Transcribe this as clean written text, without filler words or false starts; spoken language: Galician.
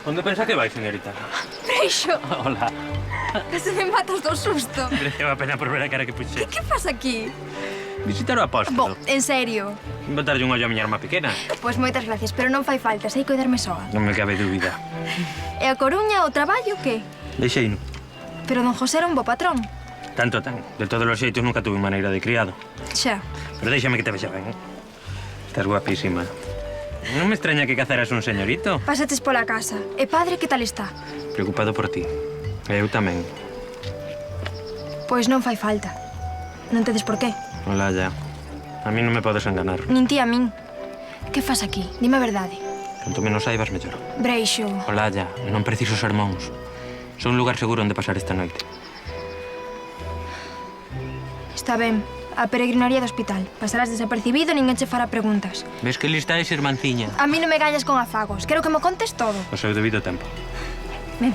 Onde pensa que vai, señorita? Breixo, Hola. case me matas do susto. Mereceu a pena por ver a cara que puxe. Que faz aquí? Visitar o apóstolo. En serio. Botarlle un ollo a miña arma pequena. Pois moitas gracias, pero non fai falta, sei cuidarme soa. Non me cabe dúbida. E a Coruña, o traballo, que? Deixeino. Pero don José era un bo patrón. Tanto tan. De todos os xeitos nunca tuve maneira de criado. Xa. Pero déixame que te vexa ben. Estás guapísima. Non me extraña que cazaras un señorito. Pasaches pola casa. E padre, que tal está? Preocupado por ti. E eu tamén. Pois non fai falta. Non tedes por qué. Ola, ya. A mí non me podes enganar. Nin ti a min. Que faz aquí? Dime a verdade. Canto menos saibas, mellor. Breixo. Ola, ya. Non preciso sermóns. Son un lugar seguro onde pasar esta noite. Está ben. A peregrinaría do hospital. Pasarás desapercibido, ninguén che fará preguntas. Ves que lista es, irmanciña? A mí non me gañas con afagos. Quero que me contes todo. O seu debido tempo. Ven.